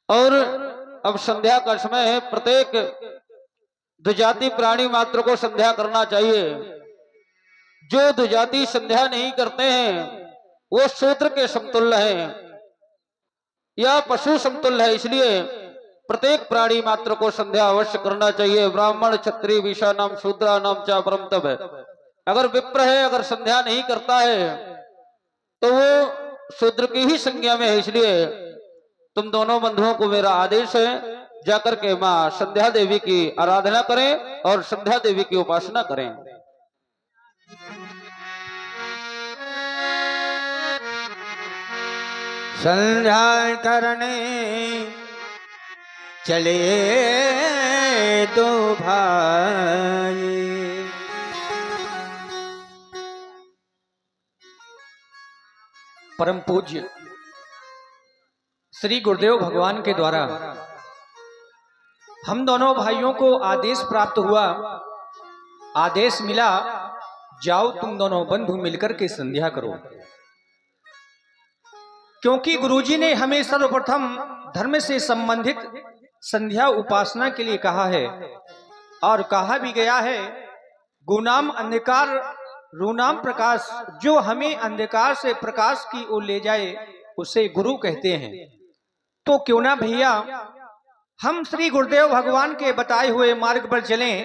और अब संध्या का समय है। प्रत्येक द्विजाति प्राणी मात्र को संध्या करना चाहिए। जो द्विजाति संध्या नहीं करते हैं वो शूद्र के समतुल्य है या पशु समतुल्य है। इसलिए प्रत्येक प्राणी मात्र को संध्या अवश्य करना चाहिए। ब्राह्मण क्षत्रिय वैश्य नाम शूद्रा नाम चा परम तप है। अगर विप्र है, अगर संध्या नहीं करता है तो वो शूद्र की ही संज्ञा में है। इसलिए तुम दोनों बंधुओं को मेरा आदेश है, जाकर के मां संध्या देवी की आराधना करें और संध्या देवी की उपासना करें। संध्या करने चले दो भाई, परम पूज्य श्री गुरुदेव भगवान के द्वारा हम दोनों भाइयों को आदेश प्राप्त हुआ। आदेश मिला, जाओ तुम दोनों बंधु मिलकर के संध्या करो। क्योंकि गुरुजी ने हमें सर्वप्रथम धर्म से संबंधित संध्या उपासना के लिए कहा है और कहा भी गया है, गुनाम अंधकार रूनाम प्रकाश, जो हमें अंधकार से प्रकाश की ओर ले जाए उसे गुरु कहते हैं। तो क्यों ना भैया हम श्री गुरुदेव भगवान के बताए हुए मार्ग पर चलें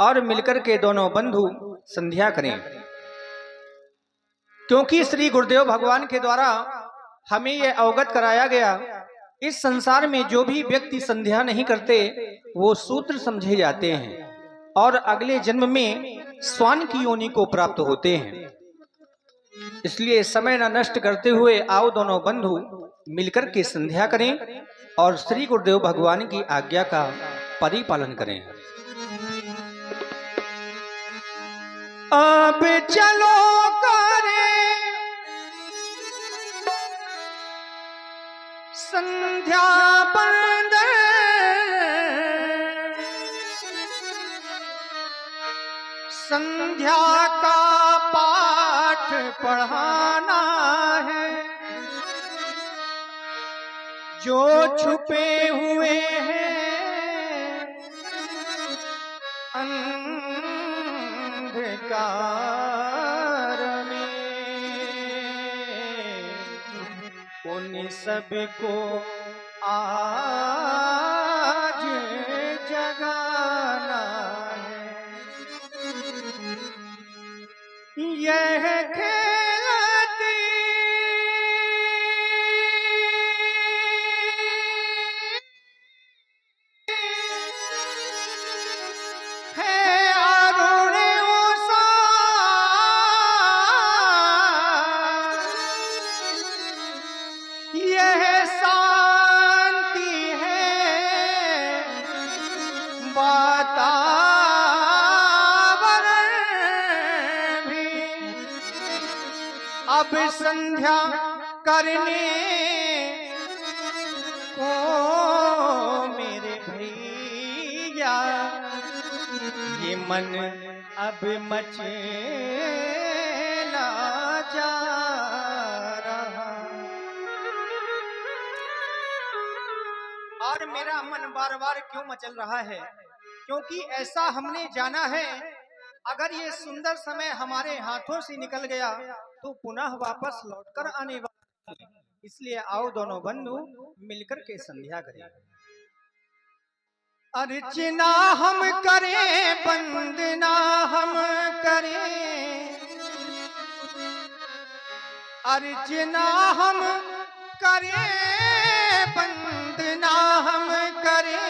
और मिलकर के दोनों बंधु संध्या करें। क्योंकि श्री गुरुदेव भगवान के द्वारा हमें यह अवगत कराया गया, इस संसार में जो भी व्यक्ति संध्या नहीं करते वो शूद्र समझे जाते हैं और अगले जन्म में स्वान की योनि को प्राप्त होते हैं। इसलिए समय न नष्ट करते हुए आओ दोनों बंधु मिलकर के संध्या करें और श्री गुरुदेव भगवान की आज्ञा का परिपालन करें। अब चलो करें संध्या बंदन, संध्या का पाठ पढ़ाना है। जो छुपे हुए हैं अंधकार में, उन सबको आज जगाना है। यह खेलती है अरुण उषा, यह शांति है वातावरण भी। अब संध्या करने को मेरे भैया ये मन अब मचेला जा रहा। और मेरा मन बार बार क्यों मचल रहा है? क्योंकि ऐसा हमने जाना है, अगर ये सुंदर समय हमारे हाथों से निकल गया तो पुनः वापस लौटकर आने वाला है। इसलिए आओ दोनों बंधु मिलकर के संध्या करें। अर्चना हम करें, वंदना हम करें, अर्चना हम करें, वंदना हम करें।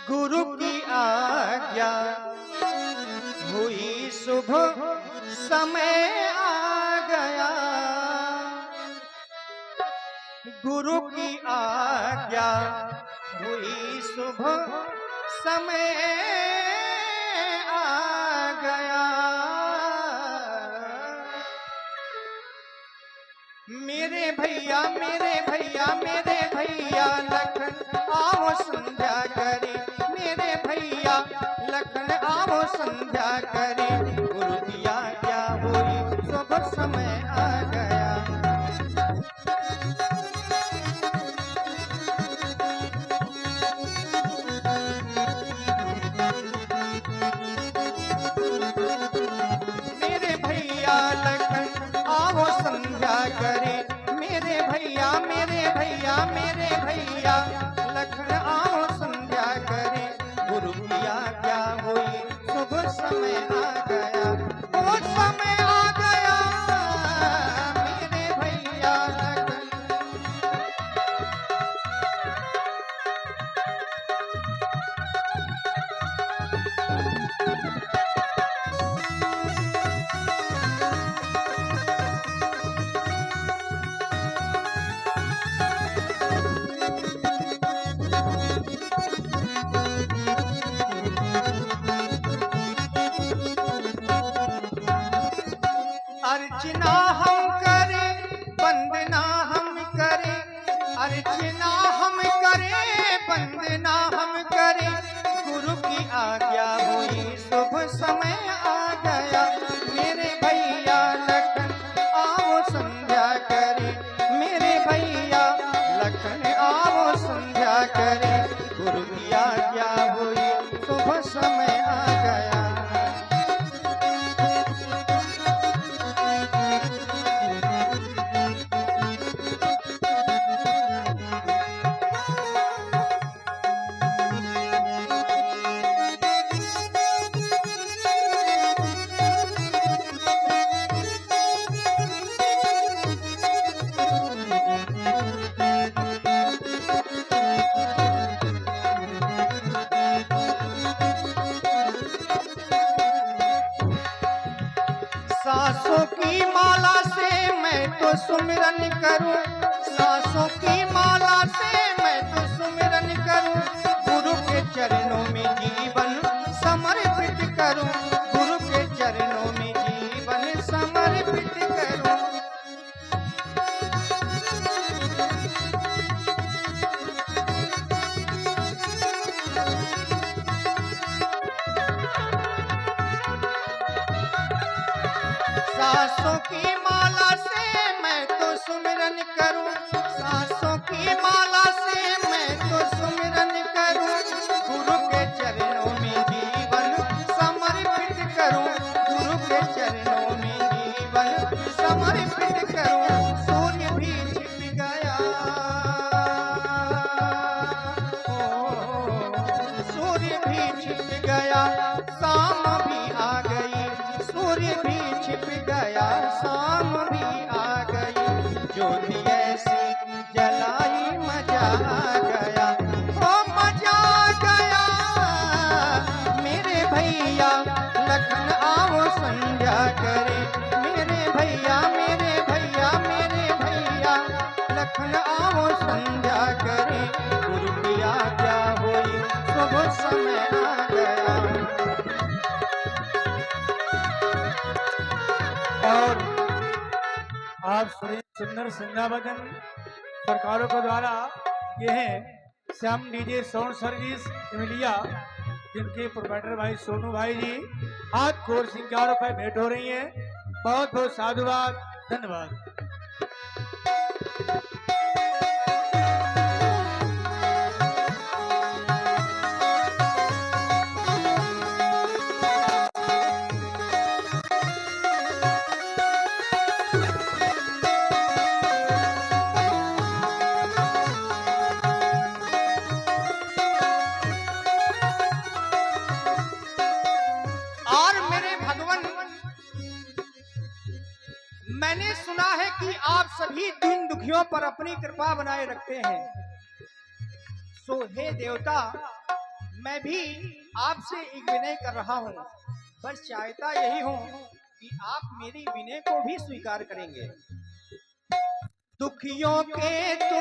गुरु की आज्ञा हुई, शुभ समय आ गया। गुरु की आज्ञा हुई, शुभ समय आ गया। मेरे भैया मेरे भैया मेरे भैया लखन आओ संध्या करे। मेरे भैया लखन आओ संध्या करे। गुरु की आज्ञा हुई, शुभ समय आ गया। अर्चना हम करें, वंदना हम करें, गुरु की आज्ञा हुई, शुभ समय आ गया। मेरे भैया लखन आओ संध्या करें, मेरे भैया लखन आओ संध्या करें, गुरु की आज्ञा हुई, शुभ समय आ गया। सांसों की माला से मैं तो सुमिरन करूं, सांसों की माला से मैं तो सुमिरन करूं, गुरु के चरणों में जीवन समर्पित करूं, गुरु के चरणों में जीवन समर्पित करूं। सांसों की माला से मैं तो सुमिरन करूं, सांसों की माला से मैं तो सुमिरन करूं, गुरु के चरणों में जीवन समर्पित करूं, गुरु के चरणों में जीवन समर्पित करूं। सूर्य भी छिप गया, सूर्य भी छिप गया, शाम भी आ गई, सूर्य भी छिप गया, शाम भी आ गई, ज्योति ऐसी जलाई मजा आ गया, ओ मजा आ गया। मेरे भैया लखन आओ संध्या करे, मेरे भैया मेरे भैया मेरे भैया लखन आओ संध्या करे, गुरु की आज्ञा हुई, शुभ समय आ गया। और आप सुंदर संध्या भजन सरकारों के द्वारा ये है Shyam DJ sound service Imaliya, जिनके प्रोपराइटर भाई सोनू भाई जी हाथ खोर सिंगारों पर भेंट हो रही है। बहुत बहुत साधुवाद, धन्यवाद। और मेरे भगवान, मैंने सुना है कि आप सभी दीन दुखियों पर अपनी कृपा बनाए रखते हैं। सो हे देवता, मैं भी आपसे एक विनय कर रहा हूँ, बस चाहता यही हूँ कि आप मेरी विनय को भी स्वीकार करेंगे। दुखियों के तो